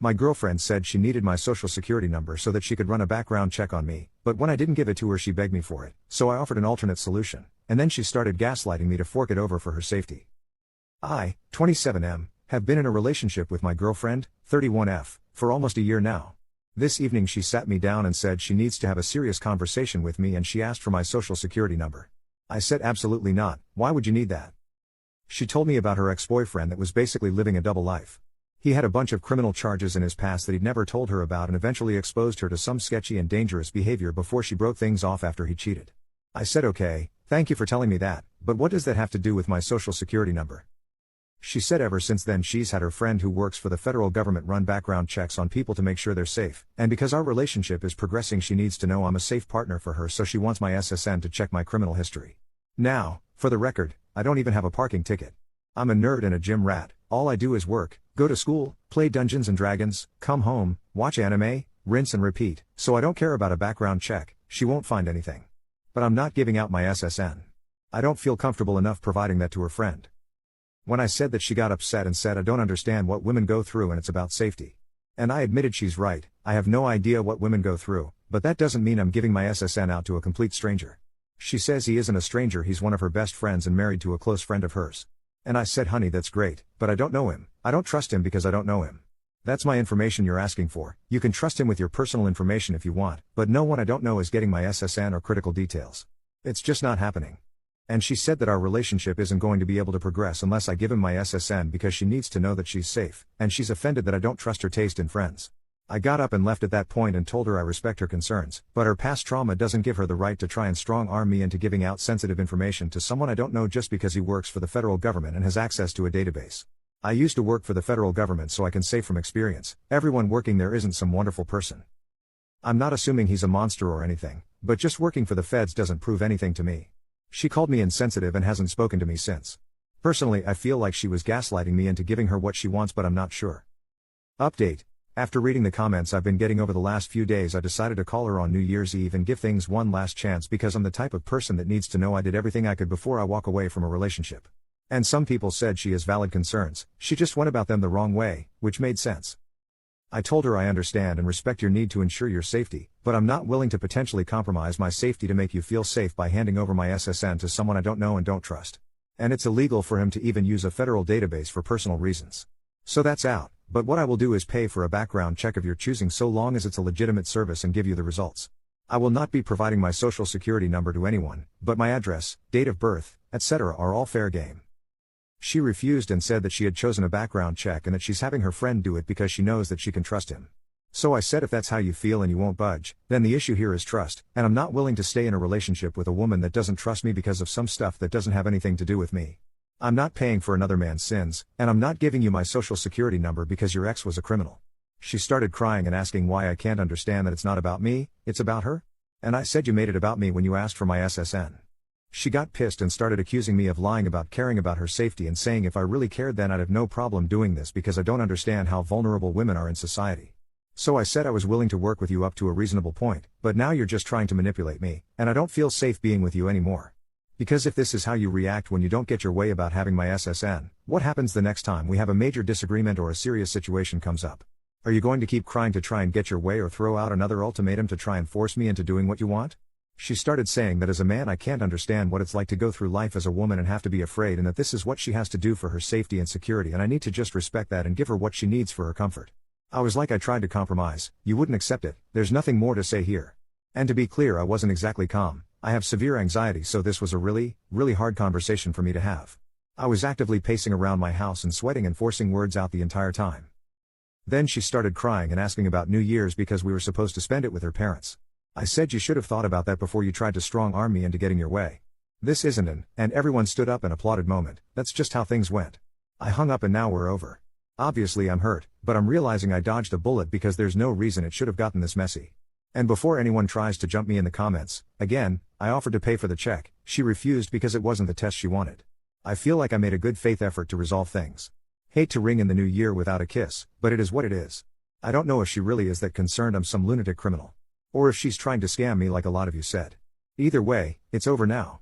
My girlfriend said she needed my social security number so that she could run a background check on me, but when I didn't give it to her she begged me for it, so I offered an alternate solution, and then she started gaslighting me to fork it over for her safety. I, 27M, have been in a relationship with my girlfriend, 31F, for almost a year now. This evening she sat me down and said she needs to have a serious conversation with me and she asked for my social security number. I said absolutely not, why would you need that? She told me about her ex-boyfriend that was basically living a double life. He had a bunch of criminal charges in his past that he'd never told her about and eventually exposed her to some sketchy and dangerous behavior before she broke things off after he cheated. I said okay, thank you for telling me that, but what does that have to do with my social security number? She said ever since then she's had her friend who works for the federal government run background checks on people to make sure they're safe, and because our relationship is progressing she needs to know I'm a safe partner for her, so she wants my SSN to check my criminal history. Now, for the record, I don't even have a parking ticket. I'm a nerd and a gym rat, all I do is work, go to school, play Dungeons and Dragons, come home, watch anime, rinse and repeat, so I don't care about a background check, she won't find anything. But I'm not giving out my SSN. I don't feel comfortable enough providing that to her friend. When I said that she got upset and said I don't understand what women go through and it's about safety. And I admitted she's right, I have no idea what women go through, but that doesn't mean I'm giving my SSN out to a complete stranger. She says he isn't a stranger, he's one of her best friends and married to a close friend of hers. And I said honey that's great, but I don't know him, I don't trust him because I don't know him. That's my information you're asking for, you can trust him with your personal information if you want, but no one I don't know is getting my SSN or critical details. It's just not happening. And she said that our relationship isn't going to be able to progress unless I give him my SSN because she needs to know that she's safe, and she's offended that I don't trust her taste in friends. I got up and left at that point and told her I respect her concerns, but her past trauma doesn't give her the right to try and strong-arm me into giving out sensitive information to someone I don't know just because he works for the federal government and has access to a database. I used to work for the federal government so I can say from experience, everyone working there isn't some wonderful person. I'm not assuming he's a monster or anything, but just working for the feds doesn't prove anything to me. She called me insensitive and hasn't spoken to me since. Personally, I feel like she was gaslighting me into giving her what she wants, but I'm not sure. Update. After reading the comments I've been getting over the last few days, I decided to call her on New Year's Eve and give things one last chance because I'm the type of person that needs to know I did everything I could before I walk away from a relationship. And some people said she has valid concerns, she just went about them the wrong way, which made sense. I told her I understand and respect your need to ensure your safety, but I'm not willing to potentially compromise my safety to make you feel safe by handing over my SSN to someone I don't know and don't trust. And it's illegal for him to even use a federal database for personal reasons. So that's out, but what I will do is pay for a background check of your choosing so long as it's a legitimate service and give you the results. I will not be providing my social security number to anyone, but my address, date of birth, etc. are all fair game. She refused and said that she had chosen a background check and that she's having her friend do it because she knows that she can trust him. So I said if that's how you feel and you won't budge, then the issue here is trust, and I'm not willing to stay in a relationship with a woman that doesn't trust me because of some stuff that doesn't have anything to do with me. I'm not paying for another man's sins, and I'm not giving you my social security number because your ex was a criminal. She started crying and asking why I can't understand that it's not about me, it's about her? And I said you made it about me when you asked for my SSN. She got pissed and started accusing me of lying about caring about her safety and saying if I really cared then I'd have no problem doing this because I don't understand how vulnerable women are in society. So I said I was willing to work with you up to a reasonable point, but now you're just trying to manipulate me, and I don't feel safe being with you anymore. Because if this is how you react when you don't get your way about having my SSN, what happens the next time we have a major disagreement or a serious situation comes up? Are you going to keep crying to try and get your way or throw out another ultimatum to try and force me into doing what you want? She started saying that as a man I can't understand what it's like to go through life as a woman and have to be afraid, and that this is what she has to do for her safety and security, and I need to just respect that and give her what she needs for her comfort. I was like I tried to compromise, you wouldn't accept it, there's nothing more to say here. And to be clear, I wasn't exactly calm, I have severe anxiety, so this was a really hard conversation for me to have. I was actively pacing around my house and sweating and forcing words out the entire time. Then she started crying and asking about New Year's because we were supposed to spend it with her parents. I said you should have thought about that before you tried to strong-arm me into getting your way. This isn't and everyone stood up and applauded moment, that's just how things went. I hung up and now we're over. Obviously I'm hurt, but I'm realizing I dodged a bullet because there's no reason it should have gotten this messy. And before anyone tries to jump me in the comments, again, I offered to pay for the check, she refused because it wasn't the test she wanted. I feel like I made a good faith effort to resolve things. Hate to ring in the new year without a kiss, but it is what it is. I don't know if she really is that concerned I'm some lunatic criminal. Or if she's trying to scam me like a lot of you said. Either way, it's over now.